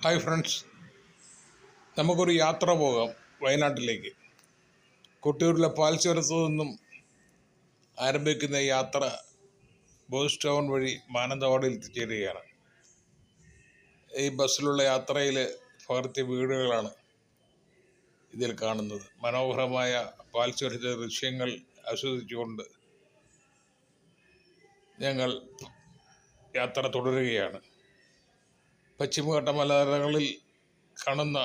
Hi friends, നമുക്കൊരു യാത്ര പോകാം വയനാട്ടിലേക്ക്. കൊട്ടിയൂരിലെ പാൽച്ചുരത്തു നിന്നും ആരംഭിക്കുന്ന യാത്ര ബോയ്സ് ടൗൺ വഴി മാനന്തവാടിയിൽ എത്തിച്ചേരുകയാണ്. ഈ ബസ്സിലുള്ള യാത്രയിൽ പകർത്തിയ വീടുകളാണ് ഇതിൽ കാണുന്നത്. മനോഹരമായ പാൽച്ചുരത്തെ ദൃശ്യങ്ങൾ ആസ്വദിച്ചുകൊണ്ട് ഞങ്ങൾ യാത്ര തുടരുകയാണ്. പശ്ചിമഘട്ട മലനിരകളിൽ കാണുന്ന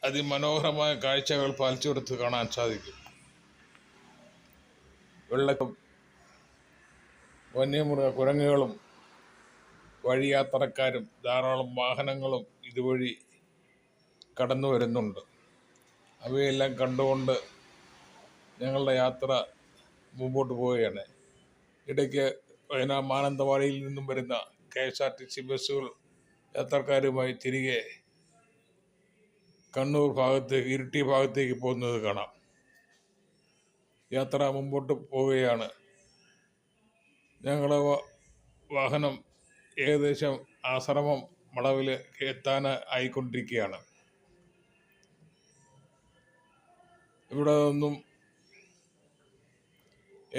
അതിമനോഹരമായ കാഴ്ചകൾ പാൽച്ചുരത്ത് കാണാൻ സാധിക്കും. വെള്ളക്കും വന്യമൃഗ കുരങ്ങുകളും വഴിയാത്രക്കാരും ധാരാളം വാഹനങ്ങളും ഇതുവഴി കടന്നു വരുന്നുണ്ട്. അവയെല്ലാം കണ്ടുകൊണ്ട് ഞങ്ങളുടെ യാത്ര മുമ്പോട്ട് പോവുകയാണ്. ഇടയ്ക്ക് മാനന്തവാടിയിൽ നിന്നും വരുന്ന KSRTC ബസ്സുകൾ യാത്രക്കാരുമായി തിരികെ കണ്ണൂർ ഭാഗത്തേക്ക്, ഇരിട്ടി ഭാഗത്തേക്ക് പോകുന്നത് കാണാം. യാത്ര മുമ്പോട്ട് പോവുകയാണ്. ഞങ്ങളുടെ വാഹനം ഏകദേശം ആശ്രമം മടവിൽ എത്താൻ ആയിക്കൊണ്ടിരിക്കുകയാണ്. ഇവിടെ നിന്നും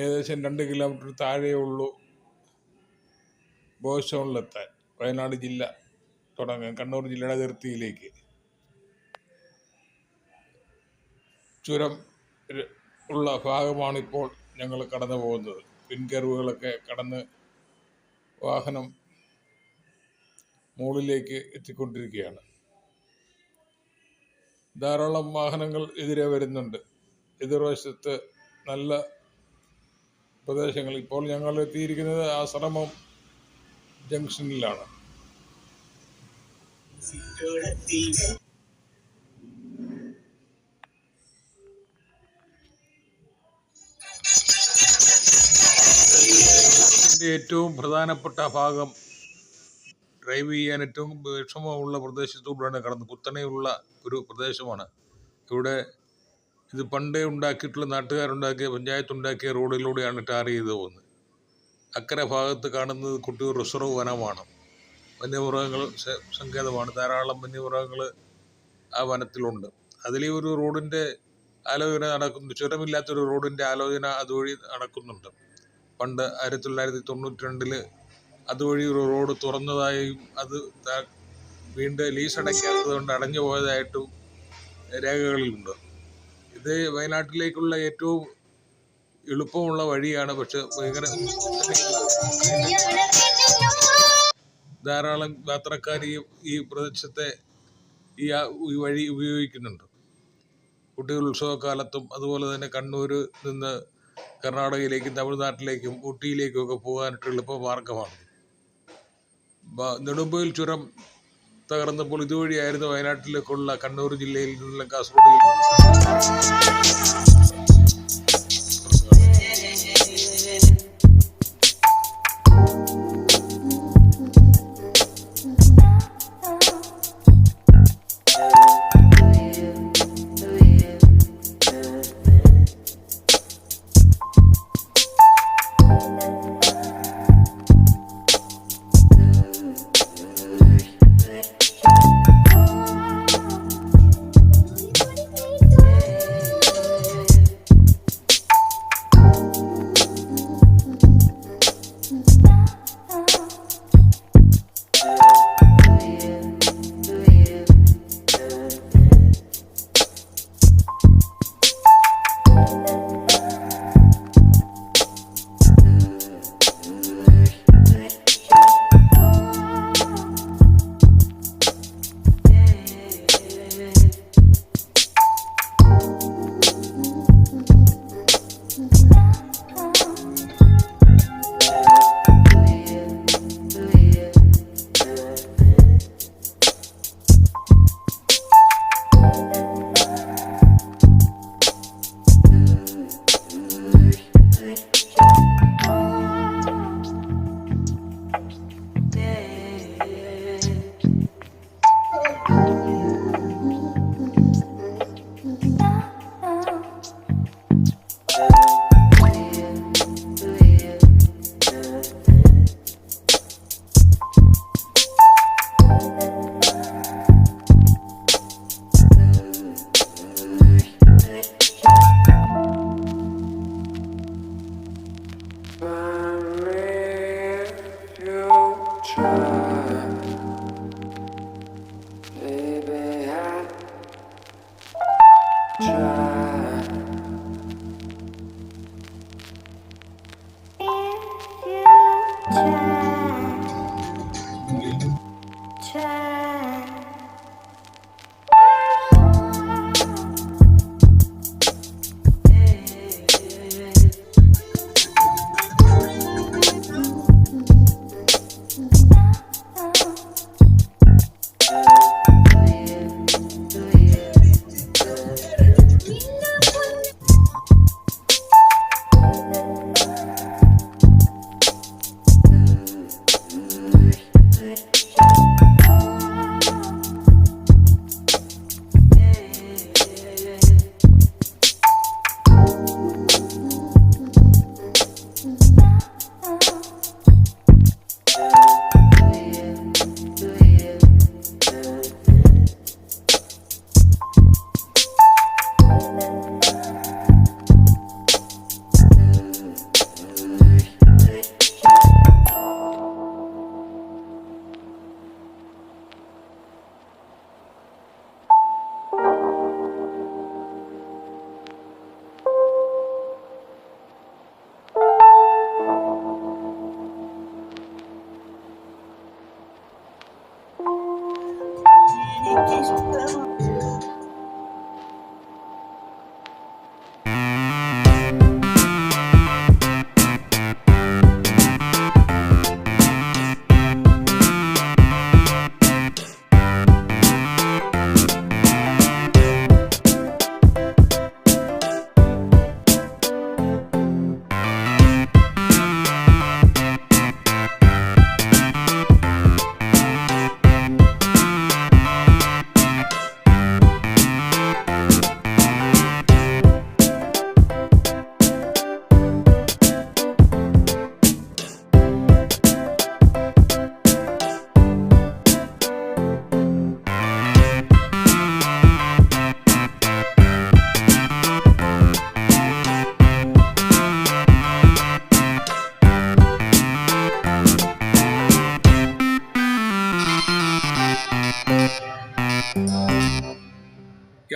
ഏകദേശം 2 കിലോമീറ്റർ താഴെയുള്ളൂ ബോയ്സ് ടൗണിലെത്താൻ. വയനാട് ജില്ല തുടങ്ങാൻ കണ്ണൂർ ജില്ലയുടെ അതിർത്തിയിലേക്ക്. ചുരം ഉള്ള ഭാഗമാണിപ്പോൾ ഞങ്ങൾ കടന്നു പോകുന്നത്. പിൻകർവുകളൊക്കെ കടന്ന് വാഹനം മുകളിലേക്ക് എത്തിക്കൊണ്ടിരിക്കുകയാണ്. ധാരാളം വാഹനങ്ങൾ എതിരെ വരുന്നുണ്ട്. എതിർവശത്ത് നല്ല പ്രദേശങ്ങൾ. ഇപ്പോൾ ഞങ്ങൾ എത്തിയിരിക്കുന്നത് ആശ്രമം ജംഗ്ഷനിലാണ്. ഏറ്റവും പ്രധാനപ്പെട്ട ഭാഗം, ഡ്രൈവ് ചെയ്യാൻ ഏറ്റവും വിഷമമുള്ള പ്രദേശത്തൂടെയാണ് കടന്ന് കുത്തനെയുള്ള ഒരു പ്രദേശമാണ്. ഇവിടെ ഇത് പണ്ടേ ഉണ്ടാക്കിയിട്ടുള്ള, നാട്ടുകാരുണ്ടാക്കിയ, പഞ്ചായത്തുണ്ടാക്കിയ റോഡിലൂടെയാണ് ടാർ ചെയ്ത് പോകുന്നത്. അക്കരെ ഭാഗത്ത് കാണുന്നത് കൊട്ടിയൂർ റിസർവ് വനമാണ്. വന്യമൃഗങ്ങൾ സങ്കേതമാണ്. ധാരാളം വന്യമൃഗങ്ങൾ ആ വനത്തിലുണ്ട്. അതിലെ ഒരു റോഡിൻ്റെ ആലോചന നടക്കുന്നു. ചുരമില്ലാത്തൊരു റോഡിൻ്റെ ആലോചന അതുവഴി നടക്കുന്നുണ്ട്. പണ്ട് 1992 അതുവഴി ഒരു റോഡ് തുറന്നതായും അത് വീണ്ടും ലീസ് അടയ്ക്കാത്തത് കൊണ്ട് അടഞ്ഞു പോയതായിട്ടും രേഖകളിലുണ്ട്. ഇത് വയനാട്ടിലേക്കുള്ള ഏറ്റവും എളുപ്പമുള്ള വഴിയാണ്. പക്ഷെ ഭയങ്കര ധാരാളം യാത്രക്കാർ ഈ പ്രദേശത്തെ ഈ വഴി ഉപയോഗിക്കുന്നുണ്ട്. കുട്ടികൾ ഉത്സവകാലത്തും അതുപോലെ തന്നെ കണ്ണൂർ നിന്ന് കർണാടകയിലേക്കും തമിഴ്നാട്ടിലേക്കും ഊട്ടിയിലേക്കും ഒക്കെ പോകാനായിട്ട് എളുപ്പമാർഗമാണ്. നെടുമ്പയിൽ ചുരം തകർന്നപ്പോൾ ഇതുവഴിയായിരുന്നു വയനാട്ടിലേക്കുള്ള, കണ്ണൂർ ജില്ലയിൽ നിന്നുള്ള കാസർഗോഡ്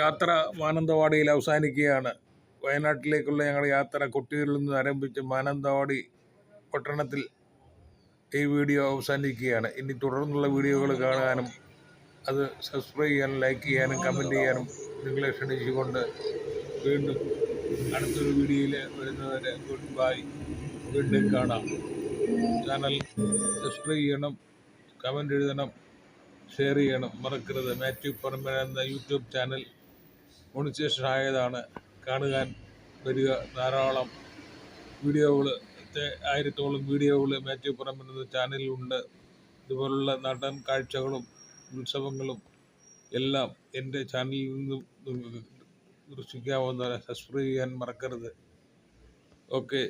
യാത്ര മാനന്തവാടിയിൽ അവസാനിക്കുകയാണ്. വയനാട്ടിലേക്കുള്ള ഞങ്ങളുടെ യാത്ര കൊട്ടിയൂരിൽ നിന്ന് ആരംഭിച്ച് മാനന്തവാടി പട്ടണത്തിൽ ഈ വീഡിയോ അവസാനിക്കുകയാണ്. ഇനി തുടർന്നുള്ള വീഡിയോകൾ കാണാനും അത് സബ്സ്ക്രൈബ് ചെയ്യാനും ലൈക്ക് ചെയ്യാനും കമൻറ്റ് ചെയ്യാനും നിങ്ങളെ ക്ഷണിച്ചുകൊണ്ട് വീണ്ടും അടുത്തൊരു വീഡിയോയിൽ വരുന്നവരെ ഗുഡ് ബൈ. വീണ്ടും കാണാം. ചാനൽ സബ്സ്ക്രൈബ് ചെയ്യണം, കമൻറ്റ് എഴുതണം, ഷെയർ ചെയ്യണം മറക്കരുത്. മാത്യു പറമ്പൻ എന്ന യൂട്യൂബ് ചാനൽ മോണിറ്റൈസേഷൻ ആയതാണ്. കാണുവാൻ വരിക. ധാരാളം വീഡിയോകൾ, 1000-ഓളം വീഡിയോകൾ മാത്യു പറമ്പൻ എന്ന ചാനലിലുണ്ട്. ഇതുപോലുള്ള നാടൻ കാഴ്ചകളും ഉത്സവങ്ങളും എല്ലാം എൻ്റെ ചാനലിൽ നിന്നും ദർശിക്കാവുന്നതാണ്. സബ്സ്ക്രൈബ് ചെയ്യാൻ മറക്കരുത്. ഓക്കെ.